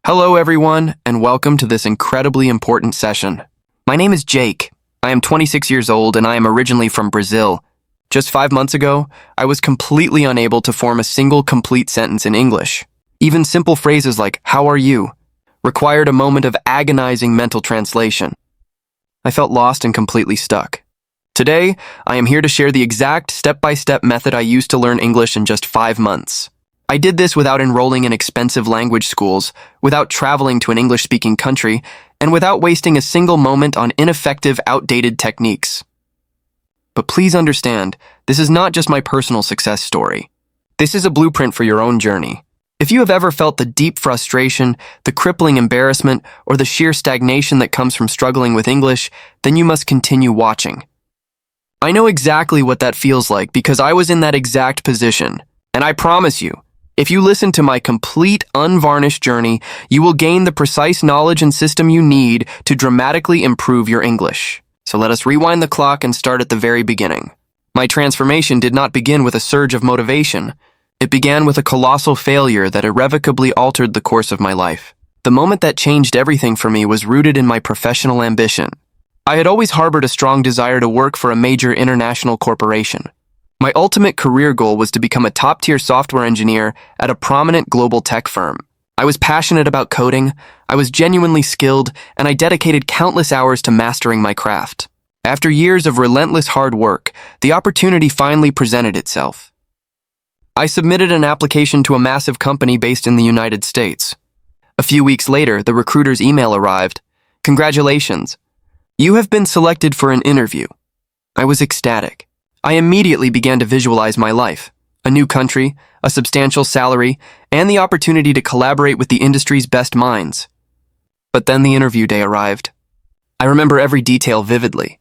Hello, everyone, and welcome to this incredibly important session. My name is Jake. I am 26 years old, and I am originally from Brazil. Just 5 months ago, I was completely unable to form a single complete sentence in English. Even simple phrases like, "How are you?" required a moment of agonizing mental translation. I felt lost and completely stuck. Today, I am here to share the exact step-by-step method I used to learn English in just 5 months. I did this without enrolling in expensive language schools, without traveling to an English-speaking country, and without wasting a single moment on ineffective, outdated techniques. But please understand, this is not just my personal success story. This is a blueprint for your own journey. If you have ever felt the deep frustration, the crippling embarrassment, or the sheer stagnation that comes from struggling with English, then you must continue watching. I know exactly what that feels like because I was in that exact position, and I promise you, if you listen to my complete, unvarnished journey, you will gain the precise knowledge and system you need to dramatically improve your English. So let us rewind the clock and start at the very beginning. My transformation did not begin with a surge of motivation. It began with a colossal failure that irrevocably altered the course of my life. The moment that changed everything for me was rooted in my professional ambition. I had always harbored a strong desire to work for a major international corporation. My ultimate career goal was to become a top-tier software engineer at a prominent global tech firm. I was passionate about coding, I was genuinely skilled, and I dedicated countless hours to mastering my craft. After years of relentless hard work, the opportunity finally presented itself. I submitted an application to a massive company based in the United States. A few weeks later, the recruiter's email arrived. "Congratulations. You have been selected for an interview." I was ecstatic. I immediately began to visualize my life, a new country, a substantial salary, and the opportunity to collaborate with the industry's best minds. But then the interview day arrived. I remember every detail vividly.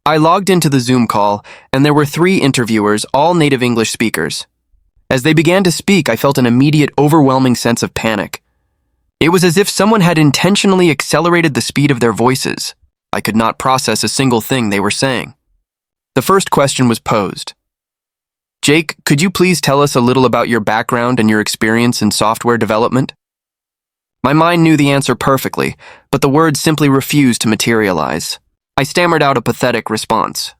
I logged into the Zoom call, and there were 3 interviewers, all native English speakers. As they began to speak, I felt an immediate, overwhelming sense of panic. It was as if someone had intentionally accelerated the speed of their voices. I could not process a single thing they were saying. The first question was posed. "Jake, could you please tell us a little about your background and your experience in software development?" My mind knew the answer perfectly, but the words simply refused to materialize. I stammered out a pathetic response.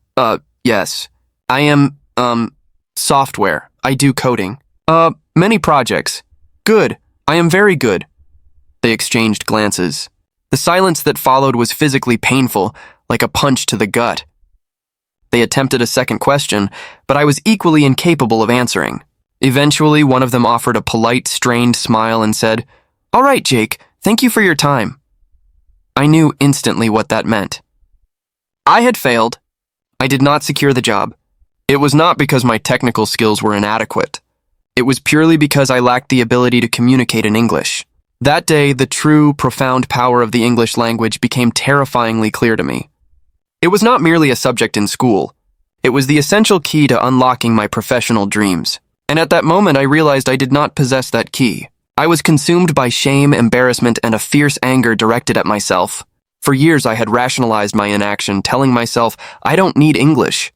Yes. I am, software. I do coding. Many projects. Good. I am very good." They exchanged glances. The silence that followed was physically painful, like a punch to the gut. They attempted a second question, but I was equally incapable of answering. Eventually, one of them offered a polite, strained smile and said, "All right, Jake, thank you for your time." I knew instantly what that meant. I had failed. I did not secure the job. It was not because my technical skills were inadequate. It was purely because I lacked the ability to communicate in English. That day, the true, profound power of the English language became terrifyingly clear to me. It was not merely a subject in school. It was the essential key to unlocking my professional dreams. And at that moment, I realized I did not possess that key. I was consumed by shame, embarrassment, and a fierce anger directed at myself. For years, I had rationalized my inaction, telling myself, I don't need English.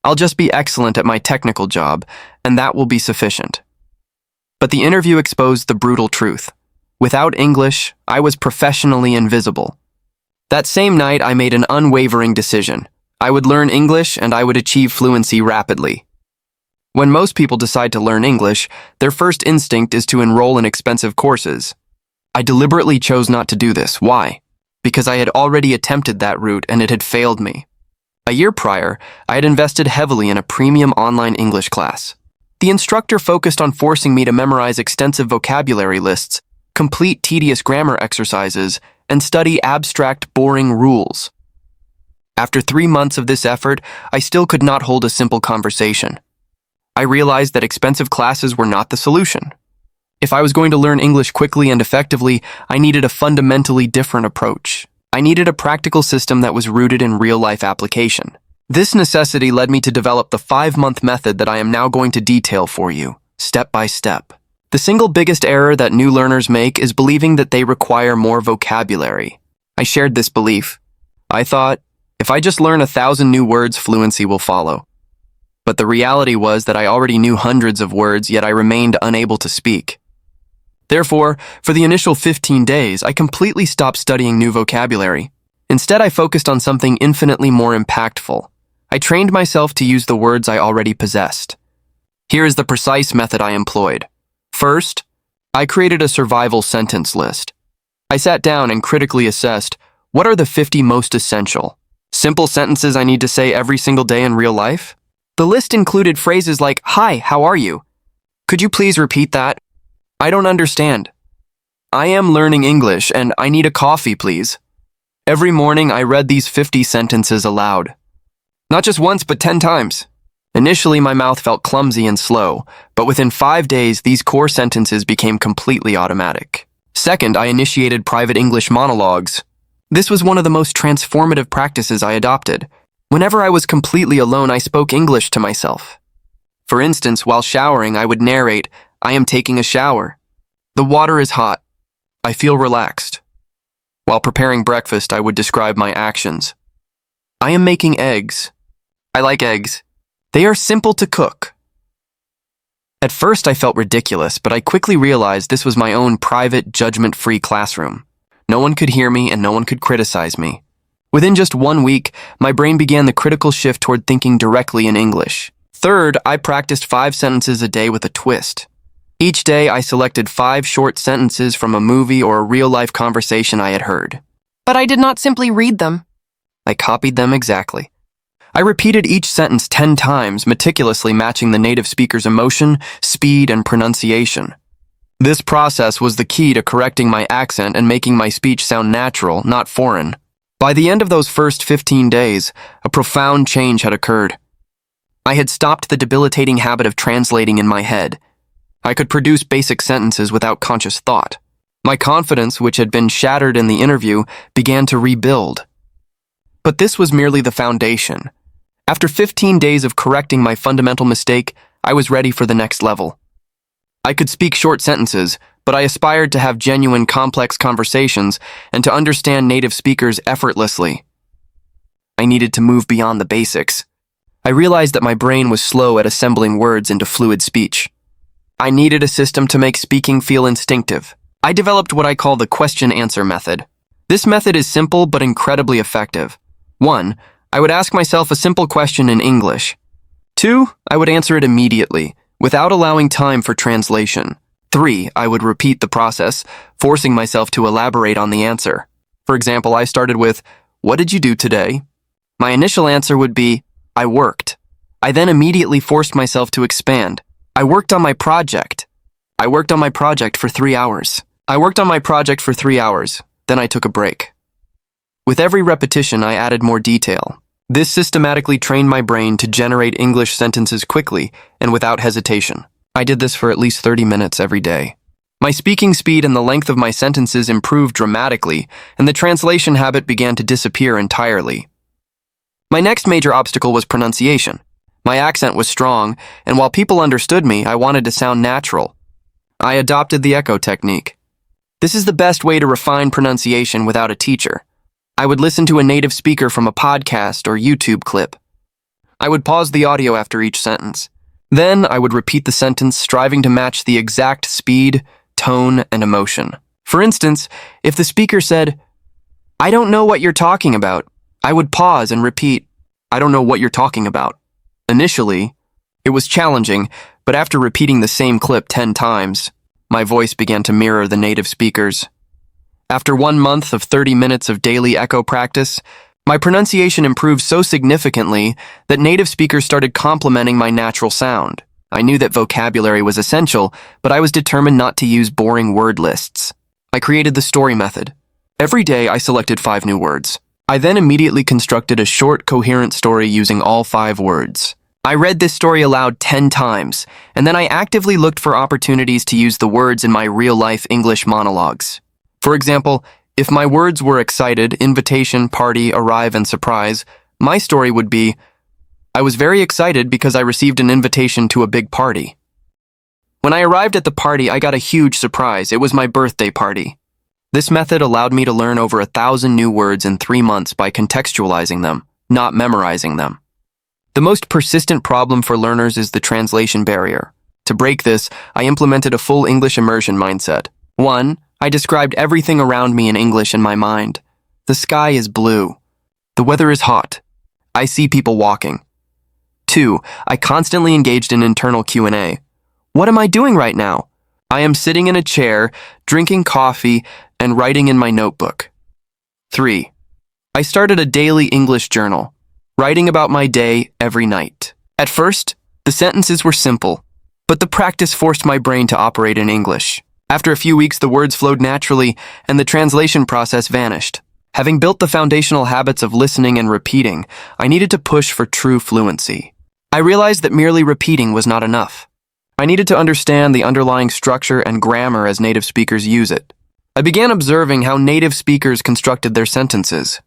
I'll just be excellent at my technical job, and that will be sufficient. But the interview exposed the brutal truth. Without English, I was professionally invisible. That same night, I made an unwavering decision. I would learn English and I would achieve fluency rapidly. When most people decide to learn English, their first instinct is to enroll in expensive courses. I deliberately chose not to do this. Why? Because I had already attempted that route and it had failed me. A year prior, I had invested heavily in a premium online English class. The instructor focused on forcing me to memorize extensive vocabulary lists, complete tedious grammar exercises, and study abstract, boring rules. After 3 months of this effort, I still could not hold a simple conversation. I realized that expensive classes were not the solution. If I was going to learn English quickly and effectively, I needed a fundamentally different approach. I needed a practical system that was rooted in real-life application. This necessity led me to develop the 5-month method that I am now going to detail for you, step by step. The single biggest error that new learners make is believing that they require more vocabulary. I shared this belief. I thought, if I just learn 1,000 new words, fluency will follow. But the reality was that I already knew hundreds of words, yet I remained unable to speak. Therefore, for the initial 15 days, I completely stopped studying new vocabulary. Instead, I focused on something infinitely more impactful. I trained myself to use the words I already possessed. Here is the precise method I employed. First, I created a survival sentence list. I sat down and critically assessed what are the 50 most essential, simple sentences I need to say every single day in real life. The list included phrases like, "Hi, how are you? Could you please repeat that? I don't understand. I am learning English and I need a coffee, please." Every morning I read these 50 sentences aloud. Not just once, but 10 times. Initially, my mouth felt clumsy and slow, but within 5 days, these core sentences became completely automatic. Second, I initiated private English monologues. This was one of the most transformative practices I adopted. Whenever I was completely alone, I spoke English to myself. For instance, while showering, I would narrate, "I am taking a shower. The water is hot. I feel relaxed." While preparing breakfast, I would describe my actions. "I am making eggs. I like eggs. They are simple to cook." At first, I felt ridiculous, but I quickly realized this was my own private, judgment-free classroom. No one could hear me and no one could criticize me. Within just 1 week, my brain began the critical shift toward thinking directly in English. Third, I practiced 5 sentences a day with a twist. Each day, I selected 5 short sentences from a movie or a real-life conversation I had heard. But I did not simply read them. I copied them exactly. I repeated each sentence 10 times, meticulously matching the native speaker's emotion, speed, and pronunciation. This process was the key to correcting my accent and making my speech sound natural, not foreign. By the end of those first 15 days, a profound change had occurred. I had stopped the debilitating habit of translating in my head. I could produce basic sentences without conscious thought. My confidence, which had been shattered in the interview, began to rebuild. But this was merely the foundation. After 15 days of correcting my fundamental mistake, I was ready for the next level. I could speak short sentences, but I aspired to have genuine, complex conversations and to understand native speakers effortlessly. I needed to move beyond the basics. I realized that my brain was slow at assembling words into fluid speech. I needed a system to make speaking feel instinctive. I developed what I call the question-answer method. This method is simple but incredibly effective. 1. I would ask myself a simple question in English. 2. I would answer it immediately, without allowing time for translation. 3. I would repeat the process, forcing myself to elaborate on the answer. For example, I started with, "What did you do today?" My initial answer would be, "I worked." I then immediately forced myself to expand. "I worked on my project." "I worked on my project for 3 hours." "I worked on my project for 3 hours. Then I took a break." With every repetition, I added more detail. This systematically trained my brain to generate English sentences quickly and without hesitation. I did this for at least 30 minutes every day. My speaking speed and the length of my sentences improved dramatically, and the translation habit began to disappear entirely. My next major obstacle was pronunciation. My accent was strong, and while people understood me, I wanted to sound natural. I adopted the echo technique. This is the best way to refine pronunciation without a teacher. I would listen to a native speaker from a podcast or YouTube clip. I would pause the audio after each sentence. Then I would repeat the sentence, striving to match the exact speed, tone, and emotion. For instance, if the speaker said, "I don't know what you're talking about," I would pause and repeat, "I don't know what you're talking about." Initially, it was challenging, but after repeating the same clip 10 times, my voice began to mirror the native speaker's. After 1 month of 30 minutes of daily echo practice, my pronunciation improved so significantly that native speakers started complimenting my natural sound. I knew that vocabulary was essential, but I was determined not to use boring word lists. I created the story method. Every day, I selected 5 new words. I then immediately constructed a short, coherent story using all 5 words. I read this story aloud 10 times, and then I actively looked for opportunities to use the words in my real-life English monologues. For example, if my words were excited, invitation, party, arrive, and surprise, my story would be, "I was very excited because I received an invitation to a big party." When I arrived at the party, I got a huge surprise. It was my birthday party. This method allowed me to learn over 1,000 new words in 3 months by contextualizing them, not memorizing them. The most persistent problem for learners is the translation barrier. To break this, I implemented a full English immersion mindset. 1. I described everything around me in English in my mind. The sky is blue. The weather is hot. I see people walking. 2. I constantly engaged in internal Q&A. What am I doing right now? I am sitting in a chair, drinking coffee, and writing in my notebook. 3. I started a daily English journal, writing about my day every night. At first, the sentences were simple, but the practice forced my brain to operate in English. After a few weeks, the words flowed naturally, and the translation process vanished. Having built the foundational habits of listening and repeating, I needed to push for true fluency. I realized that merely repeating was not enough. I needed to understand the underlying structure and grammar as native speakers use it. I began observing how native speakers constructed their sentences.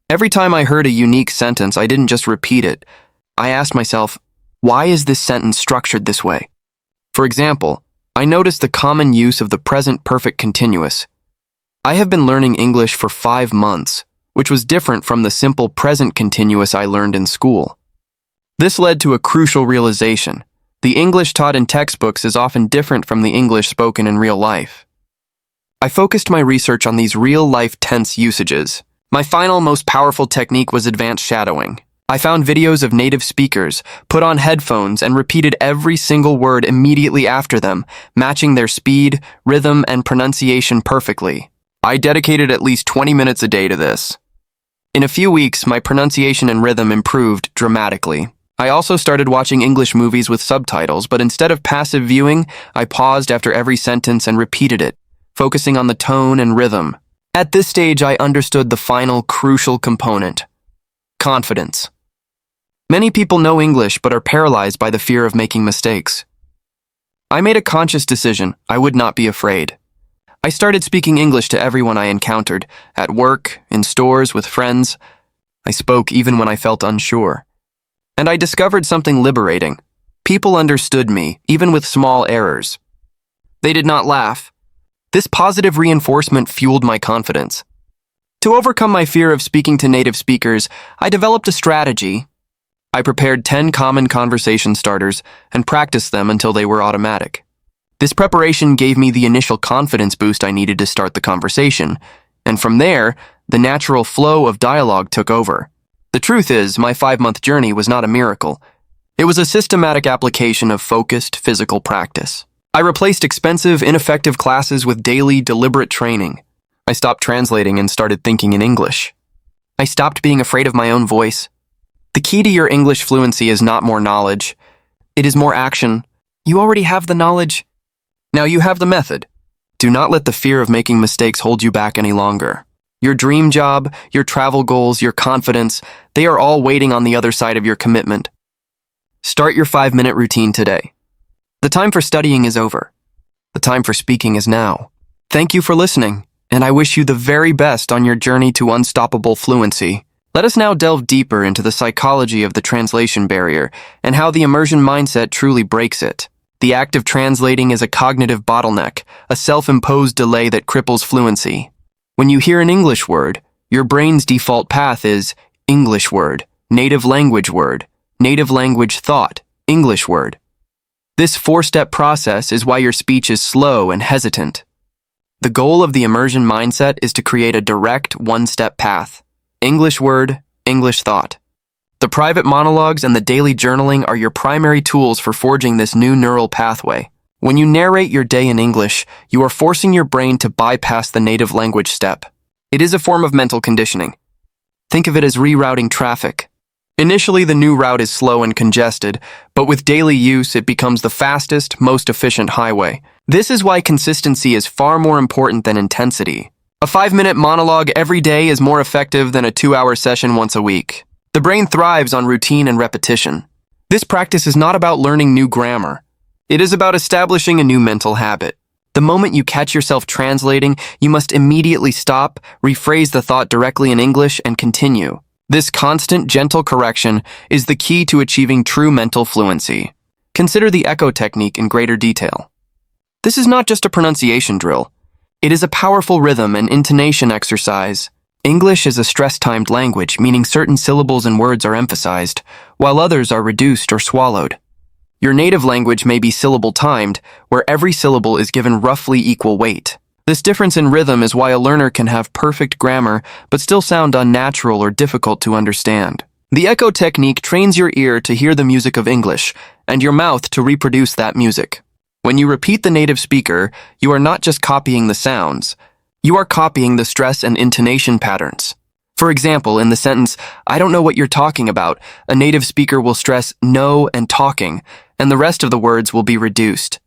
Every time I heard a unique sentence, I didn't just repeat it. I asked myself, why is this sentence structured this way? For example, I noticed the common use of the present perfect continuous. I have been learning English for 5 months, which was different from the simple present continuous I learned in school. This led to a crucial realization. The English taught in textbooks is often different from the English spoken in real life. I focused my research on these real-life tense usages. My final, most powerful technique was advanced shadowing. I found videos of native speakers, put on headphones, and repeated every single word immediately after them, matching their speed, rhythm, and pronunciation perfectly. I dedicated at least 20 minutes a day to this. In a few weeks, my pronunciation and rhythm improved dramatically. I also started watching English movies with subtitles, but instead of passive viewing, I paused after every sentence and repeated it, focusing on the tone and rhythm. At this stage, I understood the final crucial component: confidence. Many people know English but are paralyzed by the fear of making mistakes. I made a conscious decision. I would not be afraid. I started speaking English to everyone I encountered, at work, in stores, with friends. I spoke even when I felt unsure. And I discovered something liberating. People understood me, even with small errors. They did not laugh. This positive reinforcement fueled my confidence. To overcome my fear of speaking to native speakers, I developed a strategy. I prepared 10 common conversation starters and practiced them until they were automatic. This preparation gave me the initial confidence boost I needed to start the conversation, and from there, the natural flow of dialogue took over. The truth is, my 5-month journey was not a miracle. It was a systematic application of focused physical practice. I replaced expensive, ineffective classes with daily, deliberate training. I stopped translating and started thinking in English. I stopped being afraid of my own voice. The key to your English fluency is not more knowledge. It is more action. You already have the knowledge. Now you have the method. Do not let the fear of making mistakes hold you back any longer. Your dream job, your travel goals, your confidence, they are all waiting on the other side of your commitment. Start your 5-minute routine today. The time for studying is over. The time for speaking is now. Thank you for listening, and I wish you the very best on your journey to unstoppable fluency. Let us now delve deeper into the psychology of the translation barrier and how the immersion mindset truly breaks it. The act of translating is a cognitive bottleneck, a self-imposed delay that cripples fluency. When you hear an English word, your brain's default path is English word, native language thought, English word. This 4-step process is why your speech is slow and hesitant. The goal of the immersion mindset is to create a direct 1-step path. English word, English thought. The private monologues and the daily journaling are your primary tools for forging this new neural pathway. When you narrate your day in English, you are forcing your brain to bypass the native language step. It is a form of mental conditioning. Think of it as rerouting traffic. Initially, the new route is slow and congested, but with daily use, it becomes the fastest, most efficient highway. This is why consistency is far more important than intensity. A 5-minute monologue every day is more effective than a 2-hour session once a week. The brain thrives on routine and repetition. This practice is not about learning new grammar. It is about establishing a new mental habit. The moment you catch yourself translating, you must immediately stop, rephrase the thought directly in English, and continue. This constant, gentle correction is the key to achieving true mental fluency. Consider the echo technique in greater detail. This is not just a pronunciation drill. It is a powerful rhythm and intonation exercise. English is a stress-timed language, meaning certain syllables and words are emphasized, while others are reduced or swallowed. Your native language may be syllable timed, where every syllable is given roughly equal weight. This difference in rhythm is why a learner can have perfect grammar but still sound unnatural or difficult to understand. The echo technique trains your ear to hear the music of English and your mouth to reproduce that music. When you repeat the native speaker, you are not just copying the sounds. You are copying the stress and intonation patterns. For example, in the sentence, "I don't know what you're talking about," a native speaker will stress "no" and "talking," and the rest of the words will be reduced.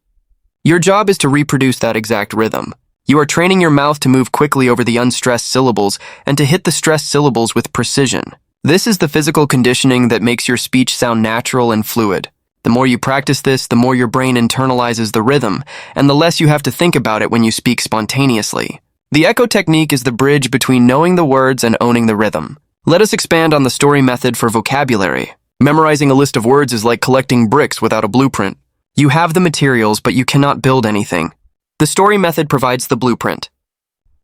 Your job is to reproduce that exact rhythm. You are training your mouth to move quickly over the unstressed syllables and to hit the stressed syllables with precision. This is the physical conditioning that makes your speech sound natural and fluid. The more you practice this, the more your brain internalizes the rhythm, and the less you have to think about it when you speak spontaneously. The echo technique is the bridge between knowing the words and owning the rhythm. Let us expand on the story method for vocabulary. Memorizing a list of words is like collecting bricks without a blueprint. You have the materials, but you cannot build anything. The story method provides the blueprint.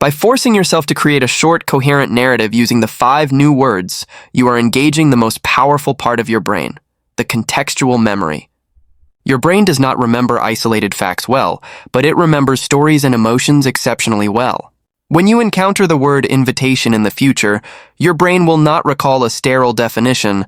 By forcing yourself to create a short, coherent narrative using the 5 new words, you are engaging the most powerful part of your brain, the contextual memory. Your brain does not remember isolated facts well, but it remembers stories and emotions exceptionally well. When you encounter the word invitation in the future, your brain will not recall a sterile definition.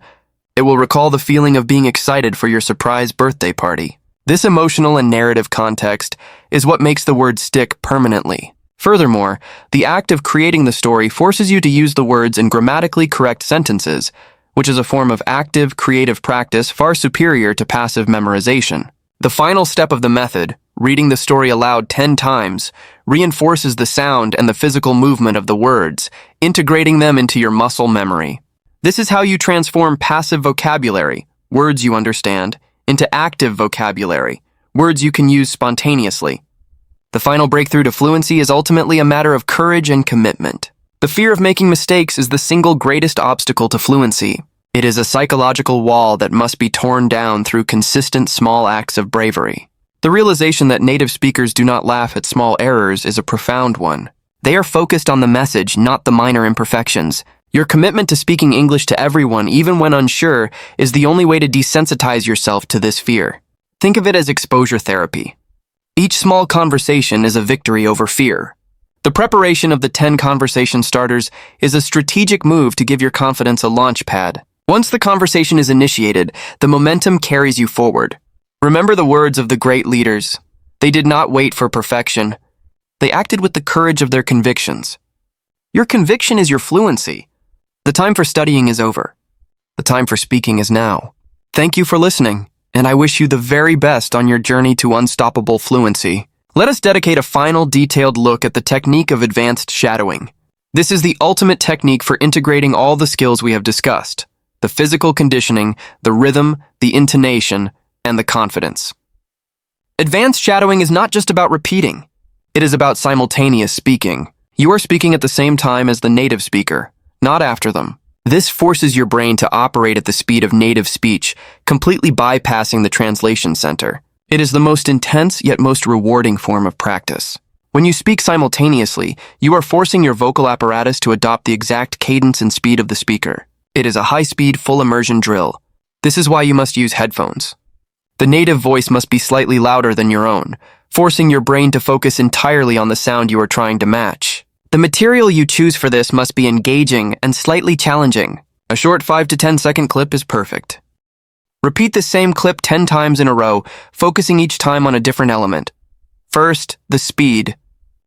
It will recall the feeling of being excited for your surprise birthday party. This emotional and narrative context is what makes the word stick permanently. Furthermore, the act of creating the story forces you to use the words in grammatically correct sentences, which is a form of active, creative practice far superior to passive memorization. The final step of the method, reading the story aloud 10 times, reinforces the sound and the physical movement of the words, integrating them into your muscle memory. This is how you transform passive vocabulary, words you understand, into active vocabulary, words you can use spontaneously. The final breakthrough to fluency is ultimately a matter of courage and commitment. The fear of making mistakes is the single greatest obstacle to fluency. It is a psychological wall that must be torn down through consistent small acts of bravery. The realization that native speakers do not laugh at small errors is a profound one. They are focused on the message, not the minor imperfections. Your commitment to speaking English to everyone, even when unsure, is the only way to desensitize yourself to this fear. Think of it as exposure therapy. Each small conversation is a victory over fear. The preparation of the 10 conversation starters is a strategic move to give your confidence a launch pad. Once the conversation is initiated, the momentum carries you forward. Remember the words of the great leaders. They did not wait for perfection. They acted with the courage of their convictions. Your conviction is your fluency. The time for studying is over. The time for speaking is now. Thank you for listening, and I wish you the very best on your journey to unstoppable fluency. Let us dedicate a final detailed look at the technique of advanced shadowing. This is the ultimate technique for integrating all the skills we have discussed: the physical conditioning, the rhythm, the intonation, and the confidence. Advanced shadowing is not just about repeating. It is about simultaneous speaking. You are speaking at the same time as the native speaker, not after them. This forces your brain to operate at the speed of native speech, completely bypassing the translation center. It is the most intense yet most rewarding form of practice. When you speak simultaneously, you are forcing your vocal apparatus to adopt the exact cadence and speed of the speaker. It is a high-speed, full-immersion drill. This is why you must use headphones. The native voice must be slightly louder than your own, forcing your brain to focus entirely on the sound you are trying to match. The material you choose for this must be engaging and slightly challenging. A short 5 to 10 second clip is perfect. Repeat the same clip 10 times in a row, focusing each time on a different element. First, the speed.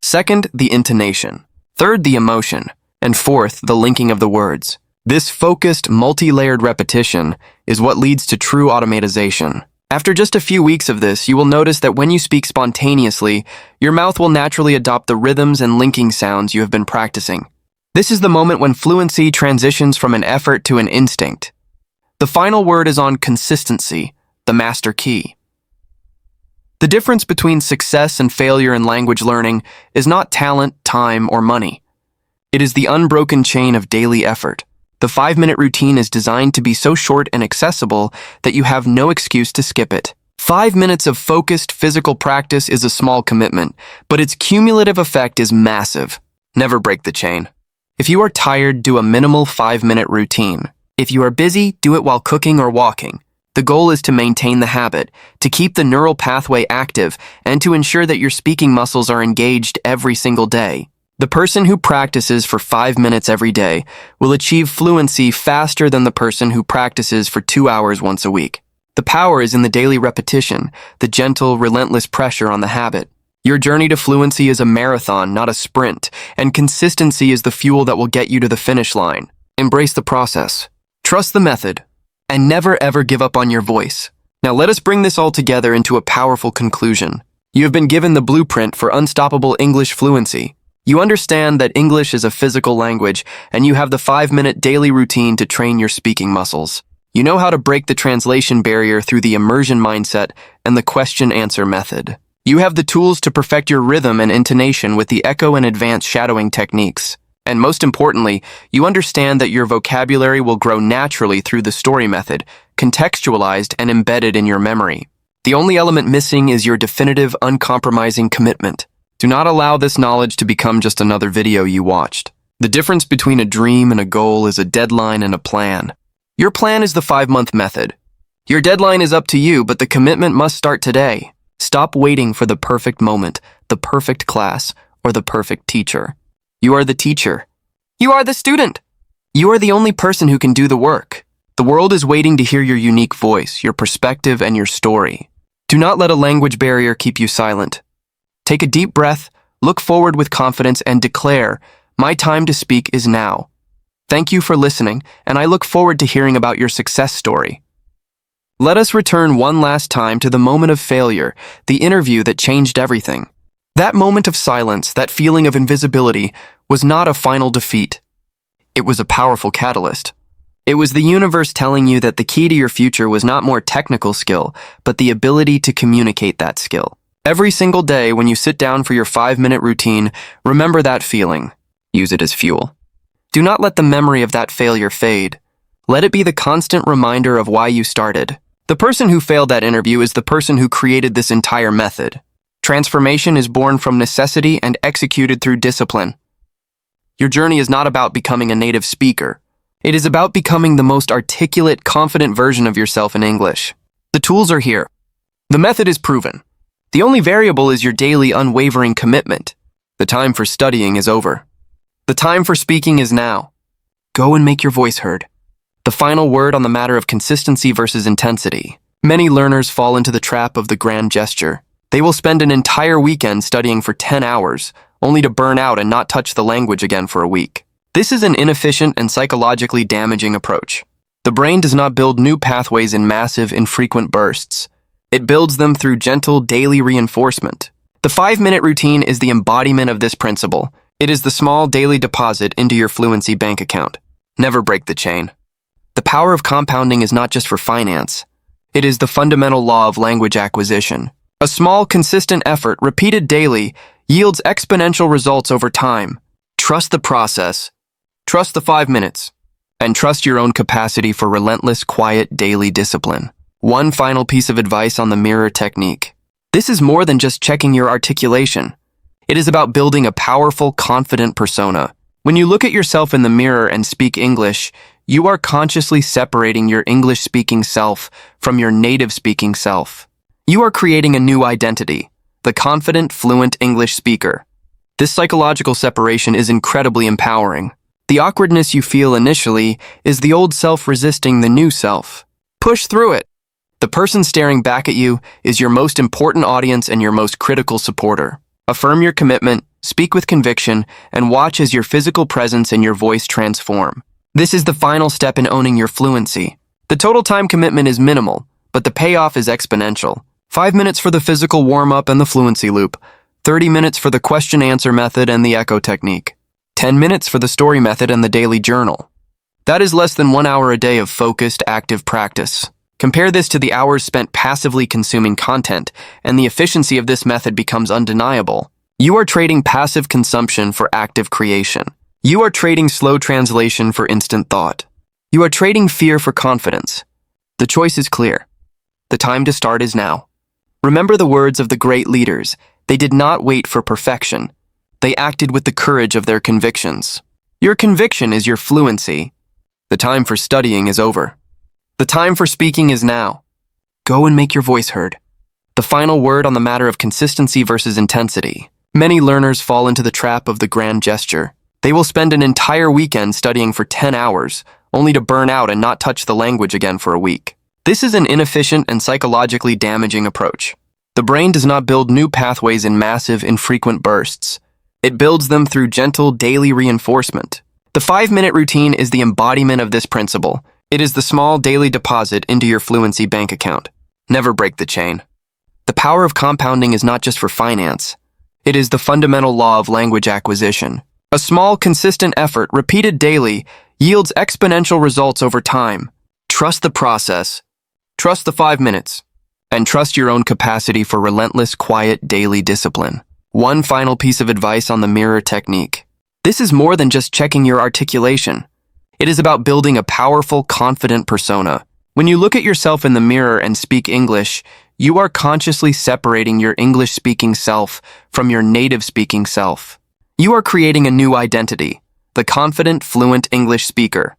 Second, the intonation. Third, the emotion. And fourth, the linking of the words. This focused, multi-layered repetition is what leads to true automatization. After just a few weeks of this, you will notice that when you speak spontaneously, your mouth will naturally adopt the rhythms and linking sounds you have been practicing. This is the moment when fluency transitions from an effort to an instinct. The final word is on consistency, the master key. The difference between success and failure in language learning is not talent, time, or money. It is the unbroken chain of daily effort. The 5-minute routine is designed to be so short and accessible that you have no excuse to skip it. 5 minutes of focused physical practice is a small commitment, but its cumulative effect is massive. Never break the chain. If you are tired, do a minimal 5-minute routine. If you are busy, do it while cooking or walking. The goal is to maintain the habit, to keep the neural pathway active, and to ensure that your speaking muscles are engaged every single day. The person who practices for 5 minutes every day will achieve fluency faster than the person who practices for 2 hours once a week. The power is in the daily repetition, the gentle, relentless pressure on the habit. Your journey to fluency is a marathon, not a sprint, and consistency is the fuel that will get you to the finish line. Embrace the process. Trust the method. And never ever give up on your voice. Now let us bring this all together into a powerful conclusion. You have been given the blueprint for unstoppable English fluency. You understand that English is a physical language, and you have the 5-minute daily routine to train your speaking muscles. You know how to break the translation barrier through the immersion mindset and the question-answer method. You have the tools to perfect your rhythm and intonation with the echo and advanced shadowing techniques. And most importantly, you understand that your vocabulary will grow naturally through the story method, contextualized and embedded in your memory. The only element missing is your definitive, uncompromising commitment. Do not allow this knowledge to become just another video you watched. The difference between a dream and a goal is a deadline and a plan. Your plan is the 5-month method. Your deadline is up to you, but the commitment must start today. Stop waiting for the perfect moment, the perfect class, or the perfect teacher. You are the teacher. You are the student. You are the only person who can do the work. The world is waiting to hear your unique voice, your perspective, and your story. Do not let a language barrier keep you silent. Take a deep breath, look forward with confidence, and declare, "My time to speak is now." Thank you for listening, and I look forward to hearing about your success story. Let us return one last time to the moment of failure, the interview that changed everything. That moment of silence, that feeling of invisibility, was not a final defeat. It was a powerful catalyst. It was the universe telling you that the key to your future was not more technical skill, but the ability to communicate that skill. Every single day when you sit down for your 5-minute routine, remember that feeling. Use it as fuel. Do not let the memory of that failure fade. Let it be the constant reminder of why you started. The person who failed that interview is the person who created this entire method. Transformation is born from necessity and executed through discipline. Your journey is not about becoming a native speaker. It is about becoming the most articulate, confident version of yourself in English. The tools are here. The method is proven. The only variable is your daily, unwavering commitment. The time for studying is over. The time for speaking is now. Go and make your voice heard. The final word on the matter of consistency versus intensity. Many learners fall into the trap of the grand gesture. They will spend an entire weekend studying for 10 hours, only to burn out and not touch the language again for a week. This is an inefficient and psychologically damaging approach. The brain does not build new pathways in massive, infrequent bursts. It builds them through gentle, daily reinforcement. The 5-minute routine is the embodiment of this principle. It is the small daily deposit into your fluency bank account. Never break the chain. The power of compounding is not just for finance. It is the fundamental law of language acquisition. A small, consistent effort, repeated daily, yields exponential results over time. Trust the process. Trust the 5 minutes. And trust your own capacity for relentless, quiet, daily discipline. One final piece of advice on the mirror technique. This is more than just checking your articulation. It is about building a powerful, confident persona. When you look at yourself in the mirror and speak English, you are consciously separating your English-speaking self from your native-speaking self. You are creating a new identity, the confident, fluent English speaker. This psychological separation is incredibly empowering. The awkwardness you feel initially is the old self resisting the new self. Push through it. The person staring back at you is your most important audience and your most critical supporter. Affirm your commitment, speak with conviction, and watch as your physical presence and your voice transform. This is the final step in owning your fluency. The total time commitment is minimal, but the payoff is exponential. 5 minutes for the physical warm-up and the fluency loop. 30 minutes for the question-answer method and the echo technique. 10 minutes for the story method and the daily journal. That is less than 1 hour a day of focused, active practice. Compare this to the hours spent passively consuming content, and the efficiency of this method becomes undeniable. You are trading passive consumption for active creation. You are trading slow translation for instant thought. You are trading fear for confidence. The choice is clear. The time to start is now. Remember the words of the great leaders. They did not wait for perfection. They acted with the courage of their convictions. Your conviction is your fluency. The time for studying is over. The time for speaking is now. Go and make your voice heard. The final word on the matter of consistency versus intensity. Many learners fall into the trap of the grand gesture. They will spend an entire weekend studying for 10 hours, only to burn out and not touch the language again for a week. This is an inefficient and psychologically damaging approach. The brain does not build new pathways in massive, infrequent bursts. It builds them through gentle, daily reinforcement. The 5-minute routine is the embodiment of this principle. It is the small daily deposit into your fluency bank account. Never break the chain. The power of compounding is not just for finance. It is the fundamental law of language acquisition. A small, consistent effort, repeated daily, yields exponential results over time. Trust the process. Trust the 5 minutes. And trust your own capacity for relentless, quiet, daily discipline. One final piece of advice on the mirror technique. This is more than just checking your articulation. It is about building a powerful, confident persona. When you look at yourself in the mirror and speak English, you are consciously separating your English-speaking self from your native-speaking self. You are creating a new identity, the confident, fluent English speaker.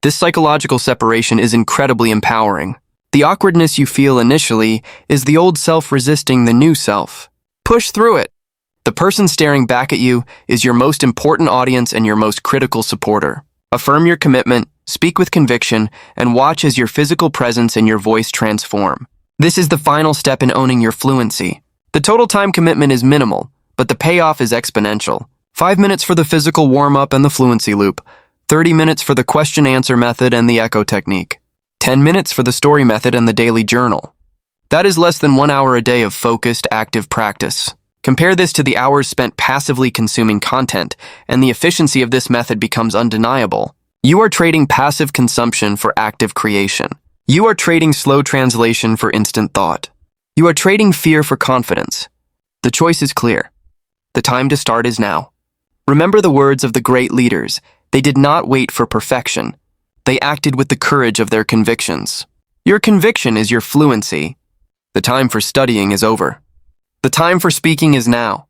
This psychological separation is incredibly empowering. The awkwardness you feel initially is the old self resisting the new self. Push through it. The person staring back at you is your most important audience and your most critical supporter. Affirm your commitment, speak with conviction, and watch as your physical presence and your voice transform. This is the final step in owning your fluency. The total time commitment is minimal, but the payoff is exponential. 5 minutes for the physical warm-up and the fluency loop. 30 minutes for the question-answer method and the echo technique. 10 minutes for the story method and the daily journal. That is less than 1 hour a day of focused, active practice. Compare this to the hours spent passively consuming content, and the efficiency of this method becomes undeniable. You are trading passive consumption for active creation. You are trading slow translation for instant thought. You are trading fear for confidence. The choice is clear. The time to start is now. Remember the words of the great leaders. They did not wait for perfection. They acted with the courage of their convictions. Your conviction is your fluency. The time for studying is over. The time for speaking is now.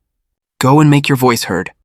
Go and make your voice heard.